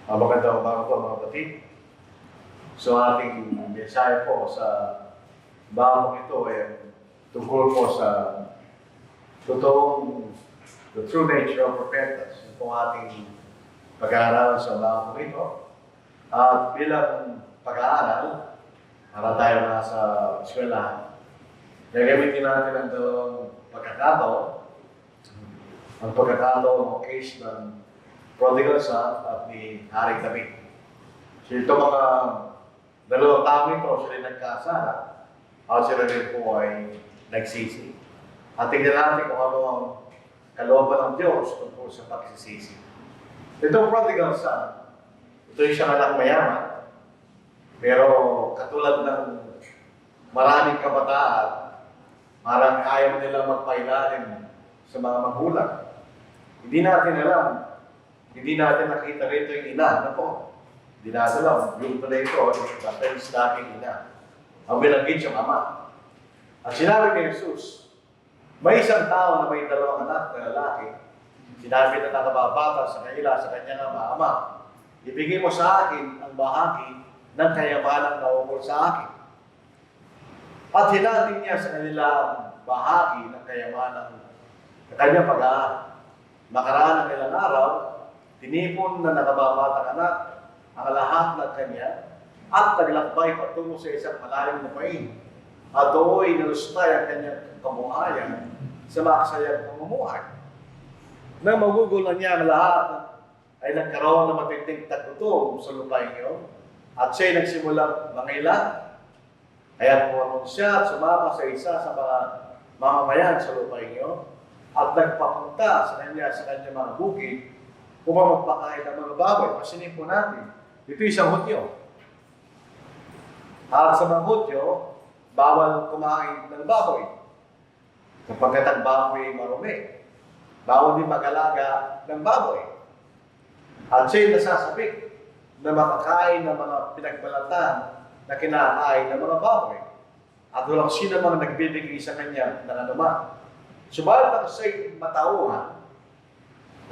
Magandang umaga po mga kapatid. So ating mensahe po sa bagong ito ay tungkol po sa the true nature of repentance. Ito po ating pag-aaralan sa bagong ito. At bilang pag-aaral, para tayo nasa eskwelahan, gagamitin natin ang dalawang pagkakataon. Ang pagkakataon o case ng prodigal son at ni Haring David. So ito mga dalawang tao ito, sila nagkasala at sila rin po ay nagsisi. At tingnan natin kung ano ang kalooban ng Diyos tungkol sa pagsisisi. Itong prodigal son, ito yung siyang anak mayaman, pero katulad ng maraming kabataan, parang ayaw nila magpailalim sa mga magulang. Hindi natin alam, hindi natin nakita rito yung ina. Ano po? Hindi natin alam. Yung pala ito, baptize natin ina. Ang binanggit yung ama. At sinabi ni Jesus, may isang tao na may dalawang anak na lalaki. Sinabi na nakababata sa kanila, sa kanyang ama, Ama, ibigay mo sa akin ang bahagi ng kayamanang naukol sa akin. At hinatin niya sa kanila ang bahagi ng kayamanang ng kanyang pag-aaral. Makaraan ng ilang araw, tinipon na nakababatang anak ang lahat ng kanya at naglakbay patungo sa isang malalim na pain. At doon nalustay ang kanyang kabuhayan sa maksayang pamumuhay. Nang magugulan niya ang lahat, ay nagkaroon ng matinding tagutom sa lupain iyon at siya'y nagsimulang mangilan. Kaya pumunta siya at sumama sa isa sa mga mamamayan sa lupain iyon at nagpapunta sa kanyang mga bukid upang magpakain ng mga baboy. Pasinin po natin, ito isang Hudyo. At sa mga Hudyo, bawal kumain ng baboy. Kapag ang baboy marumi, bawal din mag-alaga ng baboy. At siya'y nasasabik na makakain ng mga pinagbalatan na kinakain ng mga baboy. At walang sino mga nagbibigay sa kanya ng anuman. Subalit ang siya'y matauhan,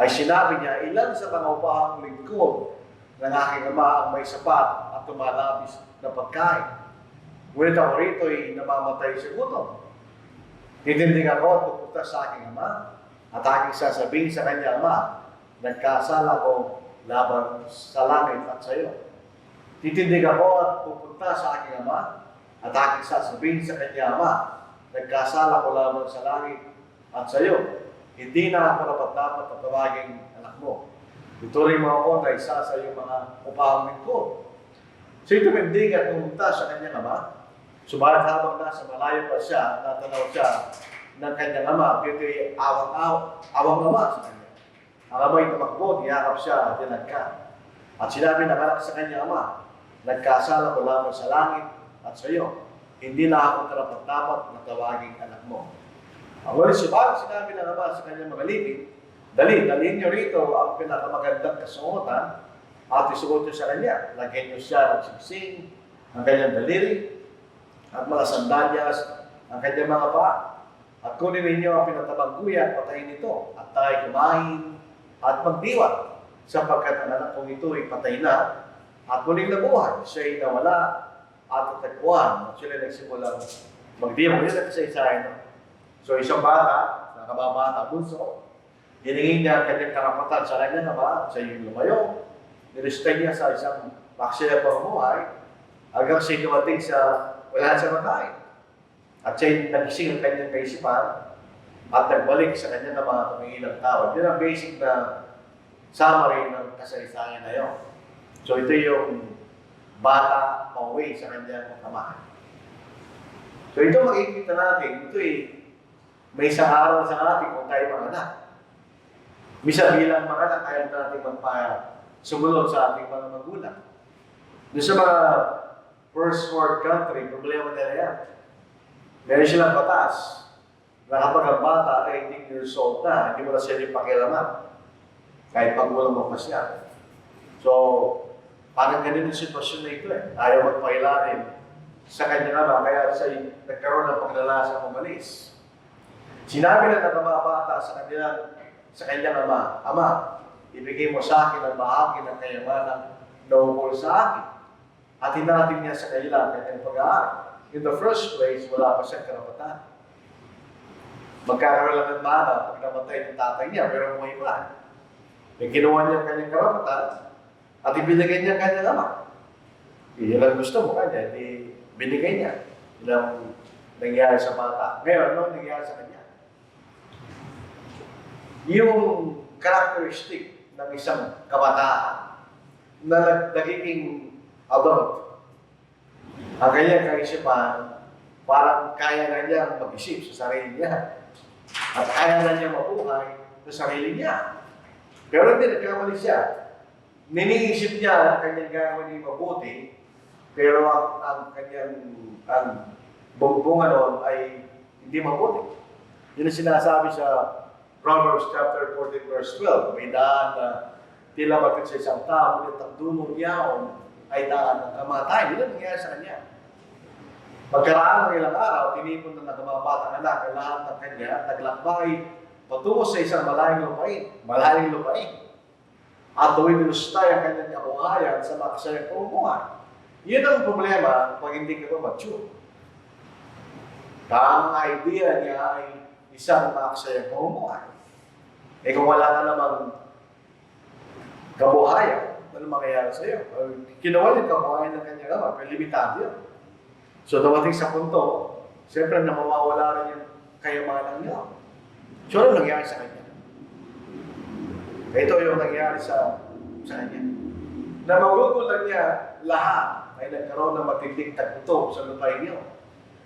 ay sinabi niya, ilan sa mga upahang lingkod ng aking ama ang may sapat at tumalabis na pagkain. Ngunit ako rito ay namamatay sa gutom. Titindig ako at pupunta sa aking ama at aking sasabihin sa kanya, Ama, nagkasala ko laban sa langit at sa iyo. Titindig ako at pupunta sa aking ama at aking sasabihin sa kanya, Ama, nagkasala ko laban sa langit at sa iyo. Hindi na ako dapat na tawagin anak mo. Ituloy mo ako na isa sa iyong mga upahang ko. So ito mendig at pumunta sa kanyang ama. Subalit habang nasa malayo pa siya, natanaw siya ng kanyang ama, ito'y awang ama sa kanya. Ang ama'y tumakbo, niyakap siya at tinagka. At sinabi ng anak sa kanyang ama, nagkasala ko lamang sa langit at sa iyo. Hindi na ako karapat-dapat na tawagin anak mo. Ang ulit sinabi ng ama sa kanyang mga libing, dalhin niyo rito ang pinakamagandang kasuotan at isuot niyo sa kanya. Lagyan niyo siya ng singsing, ang kanyang daliri, at mga sandalyas, ang kanyang mga paa. At kunin ninyo ang pinatabang guya at patayin ito, at tayo kumain at magdiwat, sapagkat ang anak kong ito ay patay na, at muling nabuhay. Siya ay nawala at natagpuan, at sila nagsimulang magdiwat. Yun ang kasaysayan. So isang bata, nakababata bunso, hiningin niya ang kanyang karapatan sa kanyang ama, sa iyong lumayo, nilistay niya sa isang maksaya pamumuhay, hanggang siya dumating sa wala sa makain. At siya nagising ang kanyang kaisipan at nagbalik sa kanyang ama tumingilang tawad. Yun ang basic na summary ng kasaysayan na yun. So ito yung bata pauwi sa kanyang ama. So ito makikita natin, ito may isang araw sa atin kung tayo mga anak. Misa bilang mga anak, ayaw natin sumunod sa ating mga magulang. Doon sa mga first world country, problema nila yan. Meron silang batas na kapag ang bata ay 18 years old na, hindi mo na siya pakialaman. Kahit magulang mo pa siya. So, parang ganito yung sitwasyon na ito eh. Ayaw magpailalim sa kanya naman, kaya siya nagkaroon ng paglalasang umalis. Sinabi na ng mga bata sa kanyang ama, Ama, ibigay mo sa akin ang bahagi ng kayamanan na ukol sa akin. At hinatin niya sa kanila ang kanyang pag-aari. In the first place, wala pa siyang karapatan. Magkakaroon lang ng mana pag namatay ng tatay niya, pero buhay pa. Ginawa niya ang kanyang karapatan at ibinigay niya ang kanyang ama. Yun lang gusto mo kanya, di binigay niya. Yun ang nangyari sa bata. Ngayon, ano nangyari sa kanya? Yung characteristic ng isang kabataan na nagiging adult, ang kanyang kaisipan, parang kaya na niya mag-isip sa sarili niya. At kaya na niya mabuhay sa sarili niya. Pero hindi, nagkamali siya. Niniisip niya ang kanyang gagawin mabuti, pero ang kanyang bunga noon ay hindi mabuti. Yun ang sinasabi sa Proverbs chapter 14 verse 12. May daan na tila bakit sa isang tao, ngunit ang dunong yaon ay daan ng kamatayan. Yun ang nangyari sa kanya. Pagkaraan ng ilang araw, tinipon na nagmabatang anak ang lahat ng kanya at naglakbay patungo sa isang malayong lupain. At tuwing binustay ang kanyang kabuhayan sa makasayang pamumuhay. Yun ang problema pag hindi ka pa mature. Ang idea niya ay isang makasayang pamumuhay. Eh kung wala ka namang kabuhayan, ano mangyayari sa iyo? Kinuha yung kabuhayan ng kanyang ama, pero limitado yun. So dumating sa punto, siyempre na mawawala rin yung kayamanan niya. So ano nangyari sa kanya? Ito yung nangyari sa kanya. Na magugulan niya lahat ay nagkaroon ng matinding tagputo sa lupain niyo.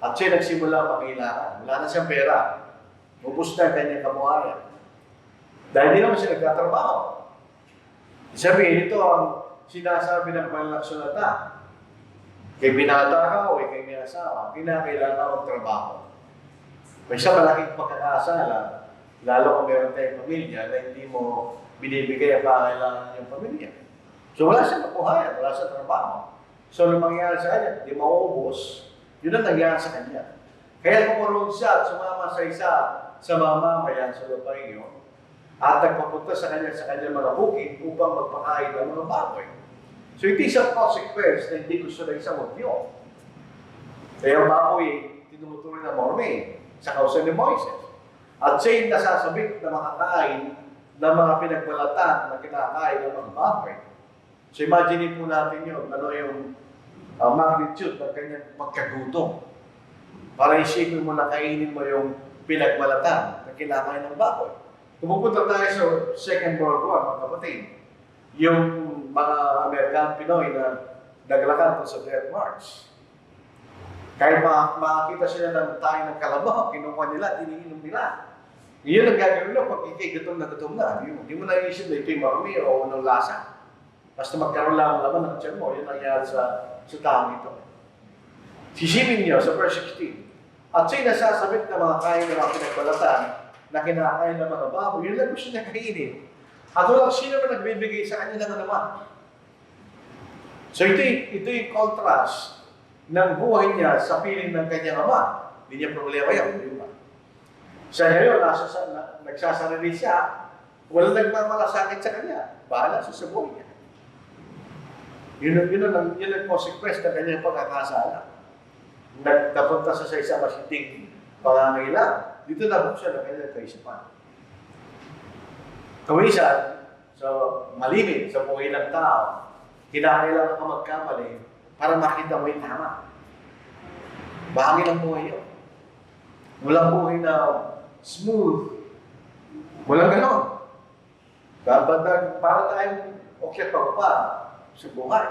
At siya nagsimula mangilangan. Wala na siyang pera. Ubus na ang kanyang kabuhayan. Dahil hindi naman siya nagtatrabaho. Sabihin, ito ang sinasabi ng banal na sulata. Kay binata ka o kay may asawa, kinakailangan magtrabaho. May isa malaking pagkakasala, lalo kung meron tayong pamilya na hindi mo binibigay ang pangailangan ng pamilya. So wala siyang kabuhayan, wala siyang trabaho. So ano mangyayari sa kanya? Di maubos. Yun ang nangyari sa kanya. Kaya kumuroon siya at sumama sa isa sa mamamayan sa lupain niyo at nagpapunta sa kanya mga bukid upang magpakain ng mga baboy. So it is a consequence na hindi gusto ng isang Hudyo. Kaya ang baboy, tinuturo ng Mormon sa kausan ni Moises. At siya'y nasasabik na makakain ng mga pinagbalatan na kinakain ng mga baboy. So imagine po natin yun, ano yung magnitude ng kanyang pagkagutom. Para isipin mo na kainin mo yung pinagbalatan na kinakain ng baboy. Kung pupunta tayo sa Second World War, mga kapatid, yung mga American Pinoy na naglakad sa Death March. Kahit makakita sila ng tayo ng kalabaw, kinuha nila, tiniinom nila. Iyon ang gagawin nila pag ikay gutom na. Hindi mo naisip na ito'y marumi o anong lasa. Basta magkaroon lang ang laman ng tiyan mo, yun nangyari sa taong ito. Sisipin niyo sa verse 16. At siya'y nasasabit na mga kain ng mga pinagbalatan na kinakain ng mga baboy, yun lang gusto niya kainin. At walang sino man nagbibigay sa kanya ng naman. So ito yung contrast ng buhay niya sa piling ng kanyang ama. Hindi niya problema yan, di ba? Sa ngayon, nagsasarili siya, walang nagmamalasakit sa kanya. Bahala siya sa buhay niya. Yun ang consequence ng kanyang pagkakasala. Napunta sa isang masiting pangangailangan. Dito nabuksan ang kanyang kaisipan. Kawisan, so malimit sa buhay ng tao, kinakailangan ka magkamali para makita mo yung tama. Bahagi ng buhay yun. Walang buhay na smooth. Walang ganon. Para tayong okay pa sa buhay.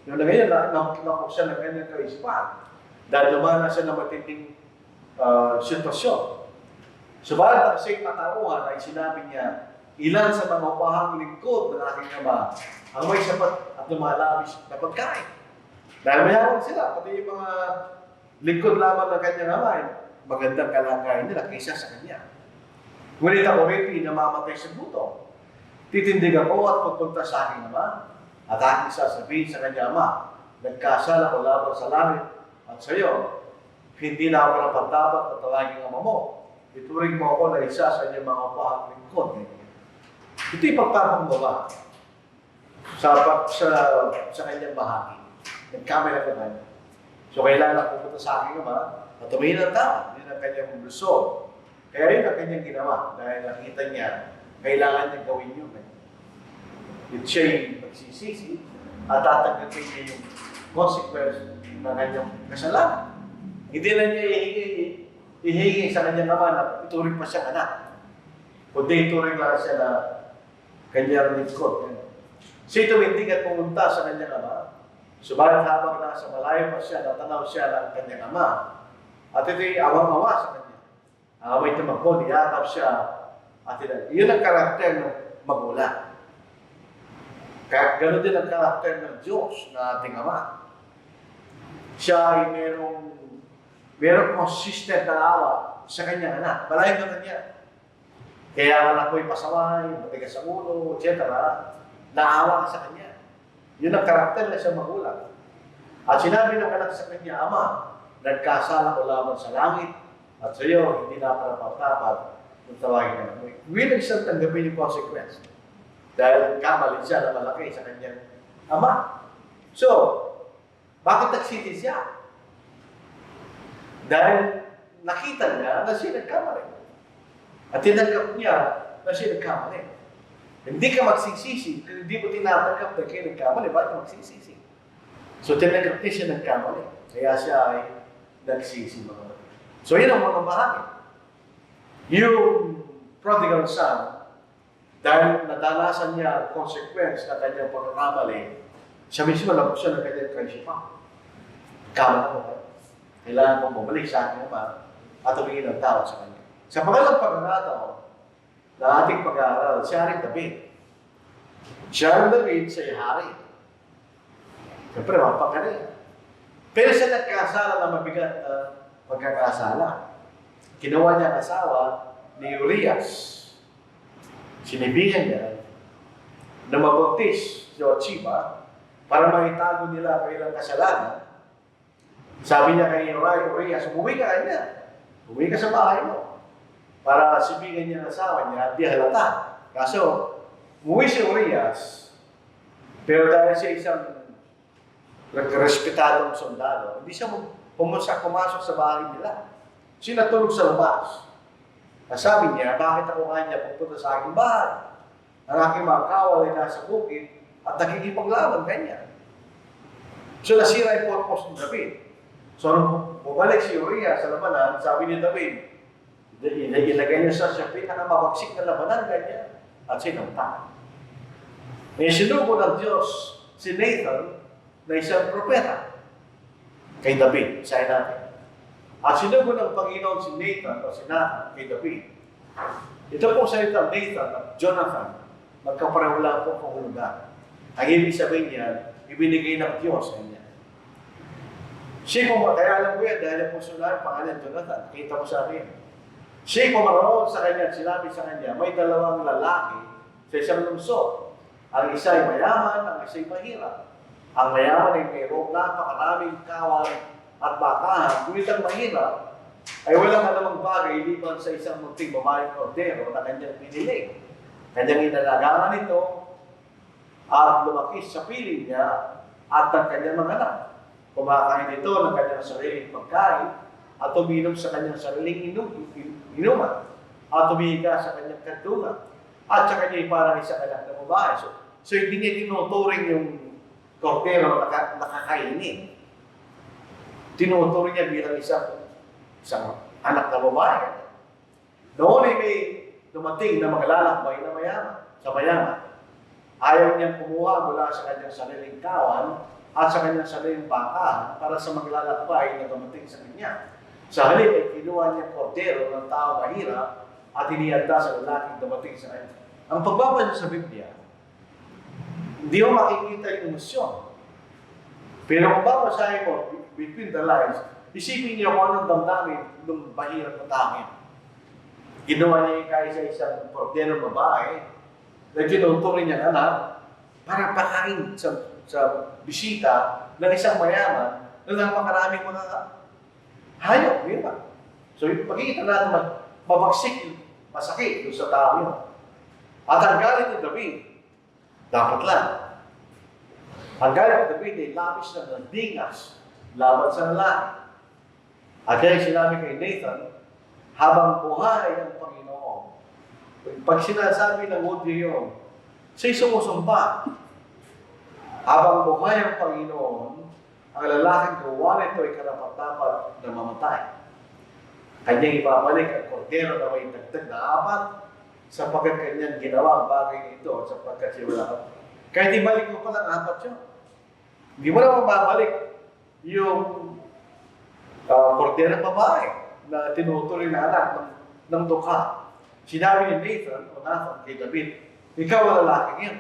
Yung na ngayon, nakuksan ng kanyang kaisipan. Dahil dumana siya ng matinding sitwasyon. Subalit ang siyang katauhan ay sinabi niya, ilan sa mga upahang lingkod ng aking ama ang may sapat at lumalabis na pagkain. Dahil mayaman sila, pati yung mga lingkod lamang ng kanyang ama, magandang kalagayan nila kaysa sa kanya. Ngunit ako rin namamatay sa gutom. Titindig ako at pupunta sa aking ama at aking sasabihin sa kanyang ama, nagkasala ko laban sa langit at sa iyo, hindi na ako dapat at tawagin ang ama mo. Ituring mo ako na isa sa inyong mga upahang lingkod. Ito'y pagpapakumbaba sa kanyang bahagi. Nagkamera naman. So, kailangan pupunta sa aking ama at tumingin ng tao. Yun ang kanyang lusod. Kaya yun ang kanyang ginawa. Dahil nakita niya, kailangan niya gawin yun. At siya'y magsisisi at tatanggapin niya yung consequence ng kanyang kasalanan. Hindi na niya ihingi sa kanyang ama na ituring pa siyang anak. Kundi ituring lang siya na kanyang lingkod. Siya tumindig at pumunta sa kanyang ama. Subalit habang nasa malayo pa siya, natanaw siya ng kanyang ama. At ito'y awang-awa sa kanya. Away tumakbo, niyakap siya. At yun ang karakter ng magulang. Ganon din ang karakter ng Diyos na ating ama. Siya ay merong consistent na awa sa kanyang anak. Malayo ka kanya. Kaya ang anak ko'y pasaway, matigas sa ulo, etc. Naawa ka sa kanya. Yun ang karakter na siya magulang. At sinabi ng anak sa kanya, Ama, nagkasala ko lamang sa langit at sa iyo, hindi na parapat-dapat kung tawagin ka mo. Willing siyang tanggapin yung consequence. Dahil kamali siya na malaki sa kanyang ama. So, bakit nagsisi siya? Dahil nakita niya na siya nagkamali. At tinanggap niya na siya nagkamali. Hindi ka magsisisi kung hindi mo tinatanggap na kayo nagkamali, bakit ka magsisisi? So, tinanggap niya siya nagkamali. Kaya siya ay nagsisi mga kapatid. So, yun ang mga bahagi. Yung prodigal son, dahil nadalasan niya ang consequence na kanyang pagkakamali, siya mismo na siya ng kanyang kaisipan. Kama ko kayo. Kailangan kong bumalik sa aking ama at tumingin ang tao sa kanya. Sa pangalang pagkakataon, na ating pag-aaral, siya rin David. Siya rin David, siya hari. Siyempre, mapakari. Pero siya nagkasala na mabigat na pagkakasala. Kinuha niya ang asawa ni Urias. Sinibigan niya na mabaptis si Otziba para maitago nila ang ilang kasalanan. Sabi niya kay Urias, umuwi ka kanya. Umuwi ka sa bahay mo. Para sibigan niya ang asawa niya at di halata. Kaso, umuwi si Urias, pero dahil siya isang respetadong sundalo, hindi siya pumasok sa bahay nila. Siya natulog sa labas. Sabi niya, bakit ako kanya pupunta sa aking bahay? Ang aking mga kawal ay nasa bukid at nakikipaglaban kanya. So nasira yung purpose ni David. So nung bumalik si Urias sa labanan, sabi ni David, ilagay niya siya pinakamabagsik na labanan kanya at sinunta. May sinubo ng Diyos si Nathan na isang propeta kay David, sa natin. At sinubo ng Panginoon si Nathan o si Nathan kay David. Ito pong salitang Nathan at Jonathan, magkapareho lang po kung hulugan. Ang ibig sabihin niya, ibinigay ng Diyos sa kanya. Siya po, kaya alam ko yan, dahil po sunan pangalan Jonathan, kita ko sa akin. Siya pumaroon sa kanya at sinabi sa kanya, may dalawang lalaki sa isang lungsod. Ang isa ay mayaman, ang isa ay mahirap. Ang mayaman ay mayroong napakaraming kawan at bakahan. Ngunit ang mahirap ay walang alamang bagay liban sa isang munting babaeng kordero na kanyang pinili. Kanyang inalagaan ito at lumaki sa piling niya at ang kanyang mga anak. Kumakain ito ng kanyang sariling pagkain at uminom sa kanyang sariling inuman at umihiga sa kanyang kantungan at sa kanya'y parang isang anak na babae. So hindi niya tinuturing yung kordero na nakakainin. Tinuturing niya bilang isang anak na babae. Noon ay may dumating na maglalakbay na mayaman, sa mayaman. Ayaw niyang kumuha mula sa kanyang sariling kawan at sa kanyang sariling baka para sa maglalakbay na dumating sa kanya. Sa halip ay kinuha niya kordero ng tao mahirap at inihanda sa lalaking dumating sa kanya. Ang pagbabasa sa Biblia, hindi mo makikita yung emosyon. Pero kung babasahin mo, between the lines, isipin niyo kung anong damdamin ng mahirap na tao yan. Ginawa niya yung kaisa-isang kordero babae na tinuturing niya anak para pakain sa bisita ng isang mayaman na napakaraming mga hayop, di ba? So, pagkikita natin mabagsik, masakit sa tao yun. At ang galit ni David, dapat lang. Ang galit ni David ay labis na nagdingas laban sa lalaki. At kaya sinabi kay Nathan, habang buhay ang Panginoon, pag sinasabi ng Hudyo yun, siya'y sumusumpa. Habang buhay ang Panginoon, ang lalaking gawa nito ay karapat-dapat na mamatay. Kanyang ibabalik ang kordero na may dagdag na 4 sapagkat kanyang ginawa ang bagay nito sapagkat siya wala ka. Kahit ibalik mo pa lang 4 yun. Hindi mo na mababalik yung kordero babae na tinutuloy na anak ng dukha. Sinabi ni Nathan kay David, ikaw ang lalaki yan.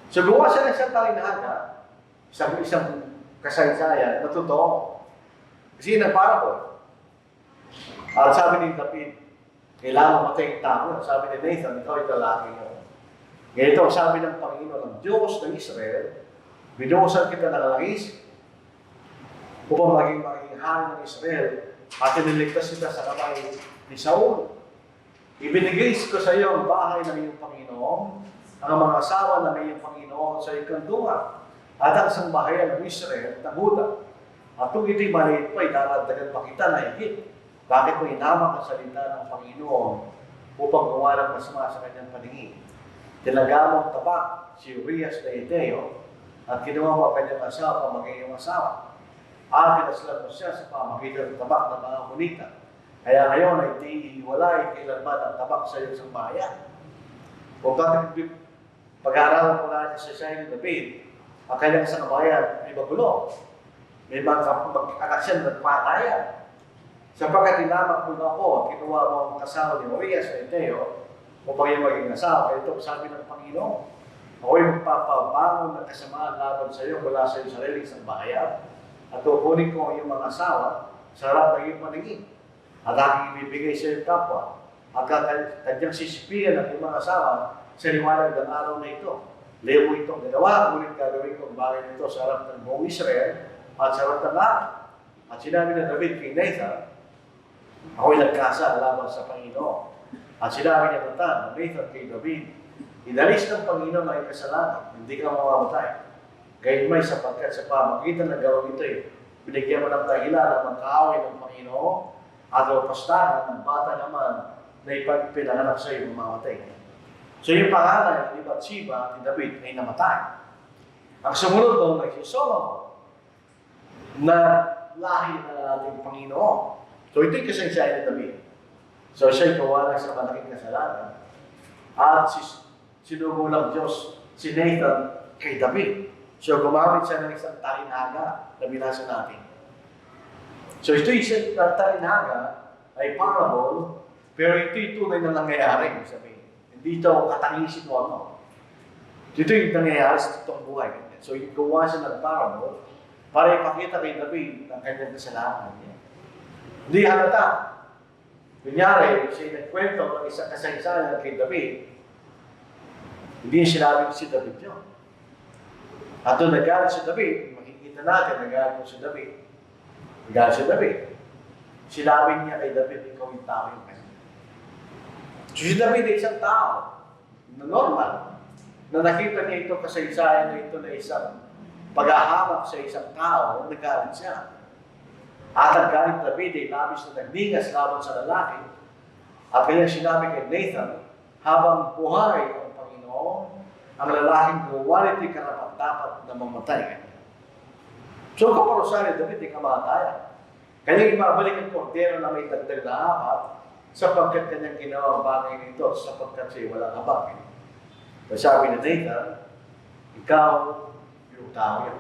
So gawa siya ng isang talinaga, isang kasaysayan na totoo. Kasi nagparabol. At sabi ni David, kailangan matay ang tao. Sabi ni Nathan, ikaw ay lalaki yun. Ganito, sabi ng Panginoon ng Diyos ng Israel, binuhusan kita ng langis upang maging hari ng Israel at iniligtas kita sa kamay ni Saul. Ibinigay ko sa iyo ang bahay ng iyong Panginoon, ang mga asawa ng iyong Panginoon sa ikandungan, at ang sambahayan ng Israel at Huda. At kung ito'y maliit pa, idaragdagan pa kita na higit. Bakit mo inamang ang salita ng Panginoon upang gawa ng masama sa kanyang paningin? Tinagamo tabak si Urias na Eteo at ginawa mo ang kanyang asawa maging iyong asawa. At pinaslan mo siya sa pamagitan ng tabak ng mga kunita. Kaya ngayon ay di iwalay kailanman ang tabak sa iyong sambahayan. Kung bakit pag-aaralan ko natin sa Shai ni David, ang kanyang sambahayan ay magulo. May mga anak siya na nagpatayan. Sapagkat tinamak mo na ako at kinuha mo ang kasawa ni Urias na Eteo upang yung maging asawa. Ito sabi ng Panginoon, ako'y magpapabangon ng kasamaan laban sa iyo mula sa iyong sariling sambahayan at kukunin ko ang iyong mga asawa sa harap ng iyong paningin at aking ibibigay sa iyong kapwa at kanyang sisipigan ng iyong mga asawa sa liwanag ng araw na ito. Lewo itong ginawa, ngunit gagawin ko ang bagay nito sa harap ng buong Israel at sa harap ng lahat. At sinabi ng David kay Nathan, ako'y nagkasa laban sa Panginoon. At sinabi niya ng Nathan kay David, inalis ng Panginoon ang kasalanan, hindi ka mamamatay. Gayunmay sapagkat sa pamagitan ng gawang ito, binigyan mo ng dahilan ang magkaaway ng Panginoon at pastahan ng bata naman na ipinanganak sa iyo mamamatay. So yung pangalan ni Bathsheba at ni David ay namatay. Ang sumunod doon ay si Solomon na lahi na ating Panginoon. So ito'y kasaysayan ni David. So siya'y gawa sa malaking kasalanan. At sinugo ng Diyos si Nathan kay David. So gumamit siya ng isang talinaga na binasa natin. So ito'y isang talinaga ay parable, pero ito'y tunay na nangyayari. Sabihin. Hindi ito katangisin mo ano. Ito yung nangyayari sa itong buhay. So yung gawa siya ng parable para ipakita kay David ang kanyang kasalanan niya. Hindi halata. Kunyari, siya'y nagkwento ng isang kasaysayan kay David, hindi sinabi si David yun. At doon nagalit si David, makikita natin, nagalit mo si David. Nagalit si David. Sinabi niya kay David, ikaw yung tao yung kanya. So si David ay isang tao na normal, na nakita niya itong kasaysayan na ito na isang paghahamap sa isang tao, nagalit siya. At ang galit David ay labis na nagningas laban sa lalaki. At kaya sinabi kay Nathan, habang buhay ang Panginoon, ang lalaking gawa nito'y karapat-dapat na mamatay. So kaparusahan ni David ay kamatayan. Kanyang ibabalik ang kordero na may dagdag na 4 sapagkat kanyang ginawa ang bagay nito sapagkat siya walang habag. Sabi ni Nathan, ikaw yung tao yan.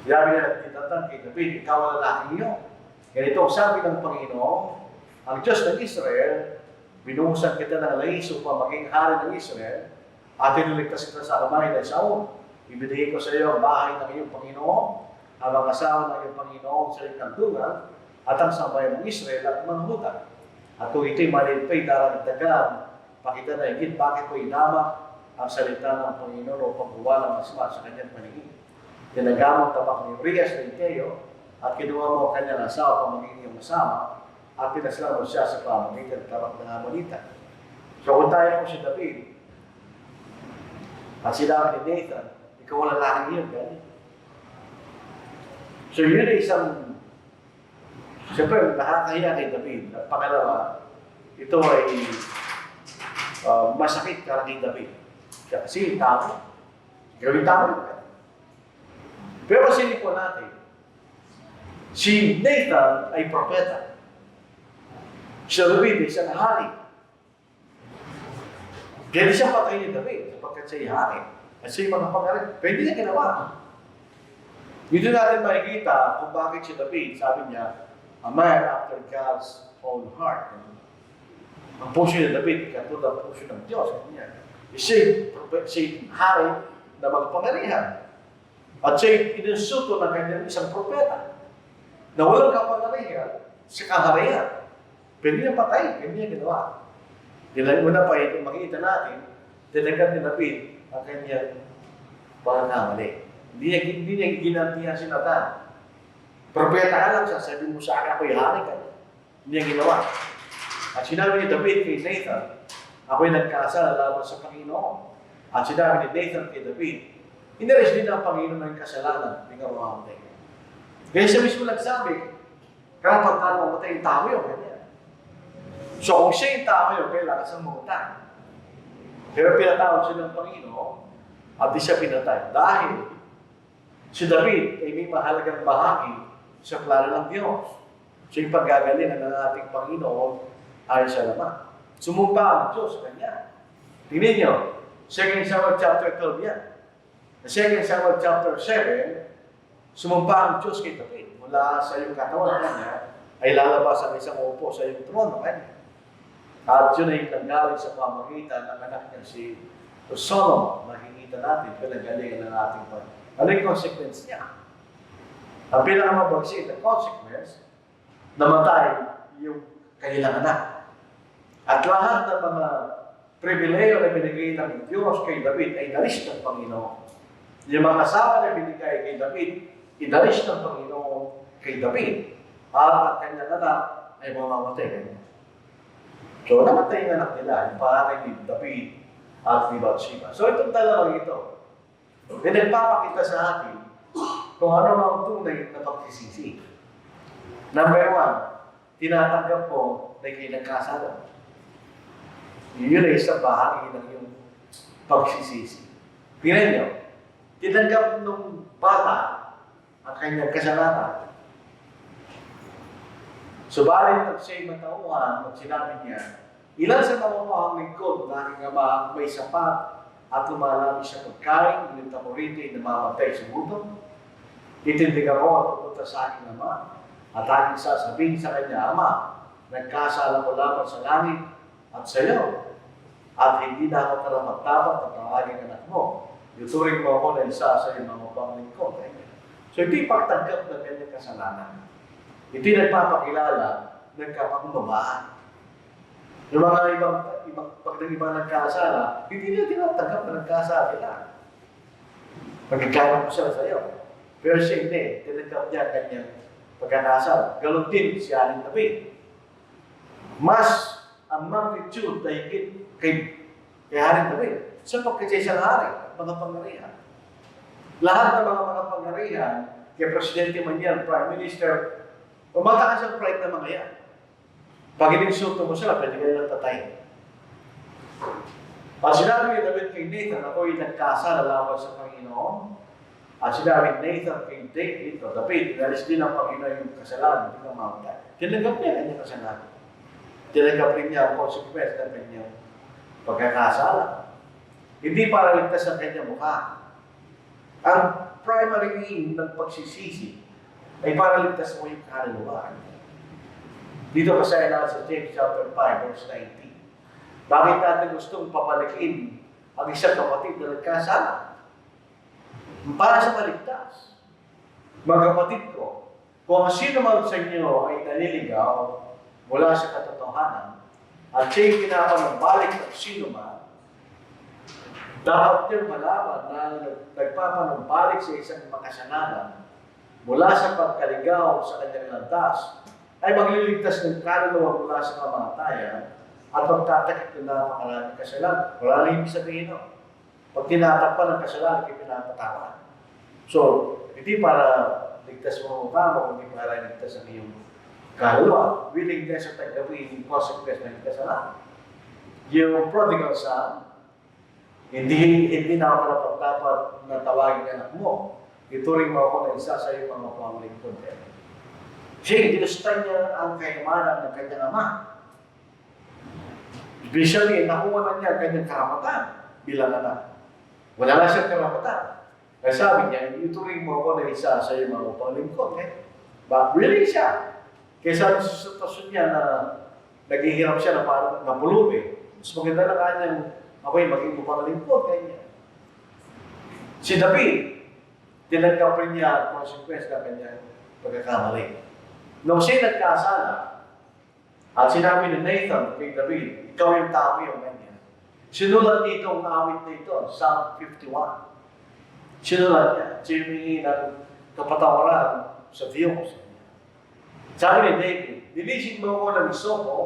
Sinabi niya nagtitatan kay David, ikaw ang lalaki niyo. Ganito ang sabi ng Panginoon, ang Diyos ng Israel, binuhusan kita ng langis upang maging hari ng Israel at iniligtas kita sa kamay ng Saul. Ibinigay ko sa iyo ang bahay ng iyong Panginoon, ang mga asawa ng iyong Panginoon sa iyong kanlungan, at ang sambayan ng Israel at mga Huda. At kung ito'y maliit pa'y daragdagan, pakita na higit bakit ko inama ang salita ng Panginoon upang gawa ng masama sa kanyang paningin. Tinagamang tabak ni Urias na Eteo at kinuha mo ang kanyang asawa pang maging iyong masama at pinaslan mo siya sa pamagitan ng tabak ng Amonita. So kung tayo po si David, at sinabi ni Nathan, ikaw ang lalaki yun, gani. So yun ay isang, siyempre nakakahiya kay David. At pangalawa, ito ay masakit para kay David. Kasi tao, gawin tao yun. Pero sinin po natin, si Nathan ay propeta. Si David ay isang hari. Kaya di siya patay ni David sapagkat siya ay hari. At siya mga pangalan. Pwede niya ginawa. Dito natin makikita kung bakit si David, sabi niya, a man after God's own heart. Ang puso ni David, katulad ang puso ng Diyos. Siya hari na magpangarihan. At siya inunsuto ng kanyang isang propeta na walang kapangarihan sa kaharian. Pwede niya patay, pwede niya ginawa. Una pa ito, makikita natin, tinagap ni David ang kanyang pangkamali. Hindi niya ginantihan si Nathan. Propeta ka lang, sasabihin mo sa akin, ako'y hari ka. Hindi niya ginawa. At sinabi ni David kay Nathan, ako'y nagkasala laban sa Panginoon. At sinabi ni Nathan kay David, inaris din ang Panginoon ng kasalanan, hindi ka mamamatay. Kaya siya mismo nagsabi, kapag tayo mamatay yung tao yun, ganyan. So kung siya yung tao yun, kailangan siyang mamatay. Pero pinatawag siya ng Panginoon, at di siya pinatay. Dahil si David ay may mahalagang bahagi sa plano ng Diyos. So yung paggagalingan ng ating Panginoon ay sa laman. Sumumpa ang Diyos sa kanya. Tingnan nyo, 2 Samuel chapter 12 yan. Sa 2 Samuel chapter 7, sumumpa ang Diyos kay David. Mula sa iyong katawan kanya, ay lalabas ang isang upo sa iyong trono kanya. At yun ay nanggaling sa pamagitan ng anak niya si Solomon. Makikita natin, pinagalingan ng ating Panginoon. Ano yung consequence niya? Ang pinakamabagsik na consequence, namatay yung kanilang anak. At lahat ng mga pribileyo na binigay ng Diyos kay David ay inalis ng Panginoon. Yung mga asawa na binigay kay David, inalis ng Panginoon kay David. At ang kanyang anak ay mamamatay kanya. So namatay yung anak nila, yung pangalan ni David at ni Bathsheba. So itong dalawang ito, nagpapakita sa atin kung ano ang tunay na pagsisisi. Number 1, tinatanggap mo na kinagkasala. Yun ay isang bahagi ng iyong pagsisisi. Tingnan niyo, tinanggap ng bata ang kanyang kasalanan. Subalit pag siya'y matauhan, pag sinabi niya, ilan sa mamamahang lingkod na aking ama may sapat at lumalami sa pagkain, ngunit ako rito ay namamatay sa gutom. Titindig ako at pupunta sa aking ama at aking sasabihin sa kanya, Ama, nagkasala ko laban sa langit at sa iyo. At hindi na ako karapat-dapat at ang aking anak mo. Yuturing mo ako na isa sa iyong mga panglingkod. So ito'y pagtanggap ng kanyang kasalanan. Ito'y nagpapakilala ng kapakumbabaan. Yung mga pag iba nagkasala, hindi nila tinatanggap na nagkasala nila. Magkakaroon ko sila sa iyo. Pero siya hindi, tinanggap niya kanyang pagkakasala. Ganon din si Aling David. Mas ang magnitude na higit kay Haring David. Sapagkat siya isang hari at mga pangarihan. Lahat ng mga pangarihan, kay Presidente man yan, Prime Minister, pumatakas ang pride ng mga yan. Pag ininsulto mo sila, pwede ka nilang patayin. At sinabi ni David kay Nathan, ako'y nagkasala laban sa Panginoon. At sinabi ni Nathan kay David, o David, inalis din ang Panginoon yung kasalanan, hindi ka mamatay. Tinanggap niya kanyang kasalanan. Tinanggap rin niya ang consequence ng kanyang pagkakasala. Hindi para ligtas ang kanyang mukha. Ang primary aim ng pagsisisi ay para ligtas mo yung kaluluwa. Dito kasi na sa James chapter 5, verse 19. Bakit natin gustong papalikin ang isang kapatid na nagkasala? Para sa maligtas. Mga kapatid ko, kung sino man sa inyo ay naliligaw mula sa katotohanan at siya'y pinapanumbalik ng sino man, dapat niyang malaman na nagpapanumbalik sa isang makasalanan mula sa pagkaligaw sa kanyang landas ay magliligtas ng kaluluwa mula sa kamatayan at magtatakip na napakaraming kasalanan. Wala na ibig sabihin, no? Pag tinatakpan ng kasalanan, pinapatawad. So, hindi para ligtas mo ang mukha mo, hindi para ligtas ang iyong kaluluwa. Willingness at tagawin yung consequence ng kasalanan. Yung prodigal son, hindi na ako dapat na tawagin anak mo. Ituring mo ako na isa sa iyong mga pamilingkod. Siya, dinustan niya ang kayamanan ng kanyang ama. Especially, nakuha na niya ang kanyang karapatan bilang anak. Wala na siyang karapatan. Kaya sabi niya, ituring mo ako na isa sa iyong mga pamilingkod. But really siya. Kaya sabi sa sitwasyon niya na naghihirap siya na parang napulubi. Mas maganda na kanyang ako'y maging pamilingkod kanya. Si David, tinanggap rin niya ang consequence ng kanyang pagkakamali. Nung siya nagkasala, at sinabi ni Nathan kay David, ikaw yung tao yung kanya. Sinulat nito ang awit na ito, Psalm 51. Sinulat niya, sinuhingi ng kapatawaran sa Diyos. Sabi ni David, linisin mo ako ng isopo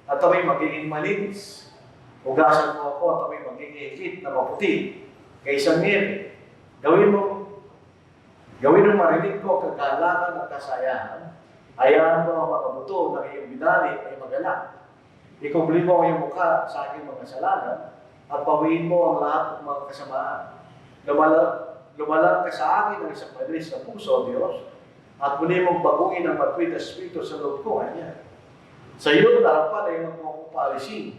at ako'y magiging malinis. Hugasan mo ako at ako'y magiging higit na maputi kaysa niebe. Gawin mo marinig ko kagalakan at kasayahan. Hayaan mo ang mga buto ng iyong binali ay magalak. Ikubli mo ang iyong mukha sa aking mga kasalanan at pawiin mo ang lahat ng mga kasamaan. Lumalang ka sa akin ng isang malinis na puso, Diyos, at muli mong baguhin ang matwid na spirito sa loob ko, kanya. Sa iyo, harapan ay magpapalisin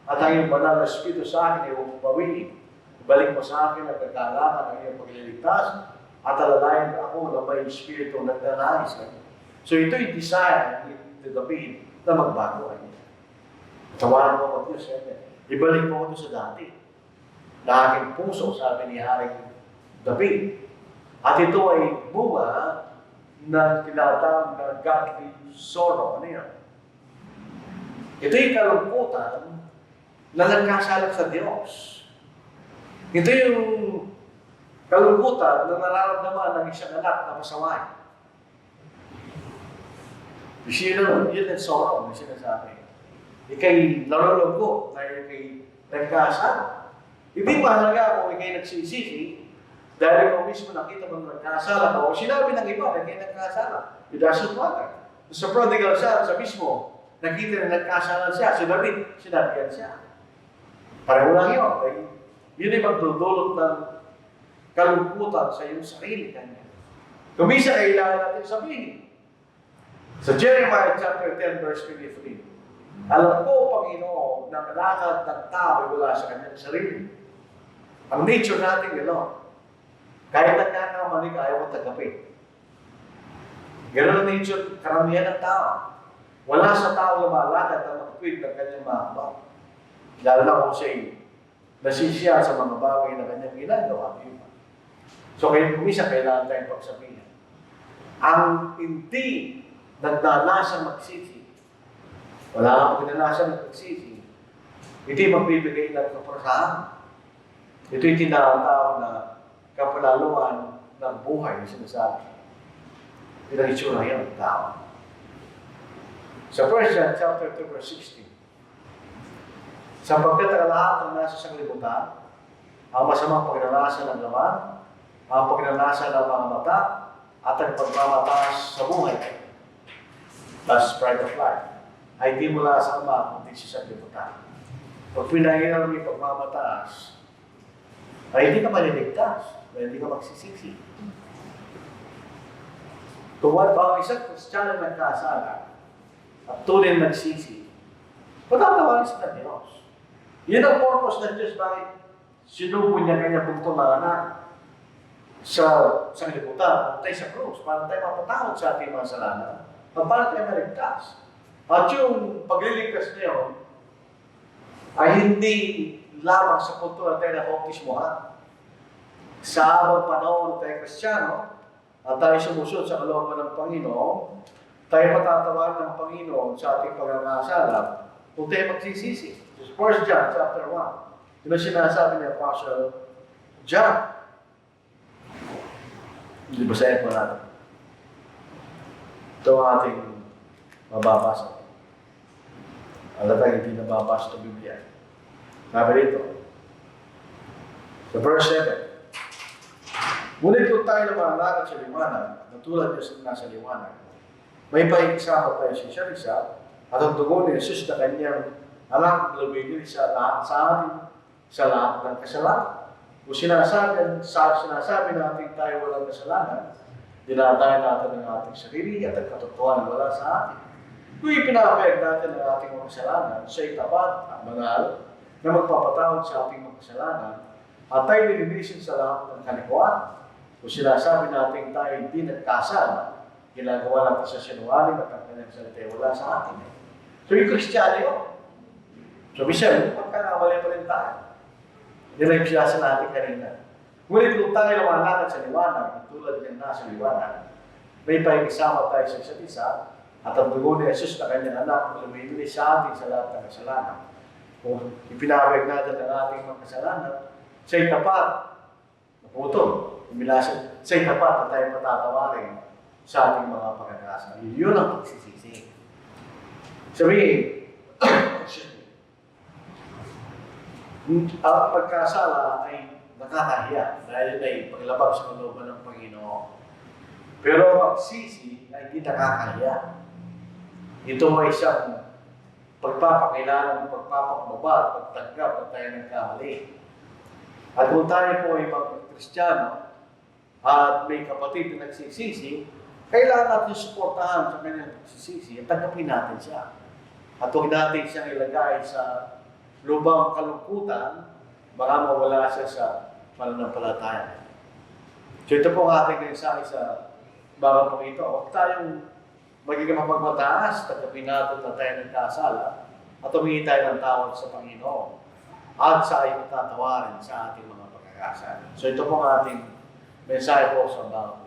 at ang iyong banal na spirito sa akin ay upawiin. Ibalik mo sa akin ang kagalakan ng iyong pagliligtas at alalayan ako na may spirito na nagdanais kanya. So ito'y desire ni David na magbago kanya. Tawaran mo ako Diyos, ibalik mo ako sa dati. Na aking puso, sabi ni Haring David. At ito ay bunga na tinatawag na godly sorrow. Ano yan? Ito'y kalungkutan na nagkasalak sa Diyos. Ito yung kalungkutan na nararamdaman ng isang anak na pasaway. Yun ang sorrow na sinasabi. Ika'y nalulungkot na ika'y nagkasala. Hindi mahalaga kung ika'y nagsisisi dahil kung mismo nakita mo nagkasala o sinabi ng iba na ika'y nagkasala. It doesn't matter. Sa prodigal son, sa mismo, nakita na nagkasala siya. Si David, sinabihan siya. Pareho lang yun. Yun ay magdudulot ng kalungkutan sa iyong sarili kanya. Kumisa, kailangan natin sabihin. Sa Jeremiah chapter 10, verse 23, alam ko, Panginoon, na lakad ng tao ay wala sa kanyang sarili. Ang nature natin, gano'n. Kahit nagkakamali ka, ayaw mo tagapin. Gano'n ang nature, karamihan ng tao. Wala sa tao lumalakad na magtuwid ng kanyang mahaba. Lalo na kung siya'y nasisiya sa mga bagay na kanyang ginagawa. So, kaya kumisa, kailangan tayong pagsabihin. Ang hindi nagdanasa magsisi, wala kang nagdanasa magsisi, ito'y magbibigay ng kaprasahan. Ito'y tinatawag na kapalaluan ng buhay na sinasabi. Ito ang itsura yan ng tao. Sa 1 John chapter 2, verse 16, sapagkat ang lahat ng nasa sanglibutan, ang masamang pagnanasa ng laman, ang pagnanasa ng mga mata, at ang pagmamataas sa buhay, that's pride of life, ay di mula sa Ama, kundi sa sanglibutan. Pag pinahiram mo yung pagmamataas, ay hindi ka maliligtas, ay hindi ka magsisisi. Kung bawang isang Kristiyano nagkasala, at tunay nagsisi, patatawarin sa Diyos. Yan ang purpose ng Diyos, bakit sinubo niya kanya bugtong mga anak sa sanglibutan, tayo sa krus, para tayo mapatawad sa ating mga salanan, at para tayo maligtas. At yung pagliligtas niyo ay hindi lamang sa punto na tayo na-bautismohan. Sa habang panahon na tayo Kristiyano, at tayo sumusunod sa kalooban ng Panginoon, tayo patatawarin ng Panginoon sa ating pagkakasala kung tayo magsisisi. 1 John chapter 1. Yun ang sinasabi ni Apostle John. Hindi ba sa'yo po natin? Ito ang ating mababasa. Alatang hindi nababasa sa Biblia. Sabi dito, sa verse 7, ngunit kung tayo na mananakot sa liwanag, na tulad niya sa nasa liwanag, may pakikisama tayo sa isa't isa, at ang dugo ni Jesus na kanyang anak, lumigil sa lahat sa atin, sa lahat ng kasalanan. Kung sinasabi natin tayo walang kasalanan, dinadayo natin ang ating sarili at ang katotohanan wala sa atin. Kung ipinapayag natin ang ating mga kasalanan, siya'y tapat at banal na magpapatawad sa ating mga kasalanan at tayo nilinisin sa lahat ng kalikuan. Kung sinasabi natin tayo hindi nagkasala, ginagawa natin sa sinungaling at ang kanyang salita wala sa atin. So yung Kristiyano yun. So Michelle, pagkakamali pa rin tayo. Yan ang siyasa natin kanina. Ngunit kung tayo lumalakad sa liwanag, tulad ng nasa liwanag, may pakikisama tayo sa isa't isa, at ang dugo ni Jesus na kanyang anak, lumibili sa atin sa lahat ng kasalanan. Kung ipinahayag natin ang ating mga kasalanan, siya'y tapat, naputol, umilasan, siya'y tapat at tayo patatawarin sa ating mga pagkakasala. Yun ang pagsisisi. Sabihin, ang pagkasala ay nakakahiya dahil ay paglabag sa kalooban ng Panginoon. Pero ang pagsisi ay hindi nakakahiya. Ito ay isang pagpapakilala, pagpapakbaba at pagtanggap at tayo nagkamali. At kung tayo po ay mga Kristiyano at may kapatid na nagsisisi, kailangan natin suportahan sa kanyang nagsisisi at tanggapin natin siya. At huwag natin siyang ilagay sa lubang kalungkutan, baka mawala siya sa pananampalataya. So ito po ang ating mensahe sa bago po ito. Huwag tayong magiging mapagmataas, tanggapin natin na tayo nagkasala at humingi tayo ng tawad sa Panginoon at sa ay matatawarin sa ating mga pagkakasala. So ito po ang ating mensahe po sa bago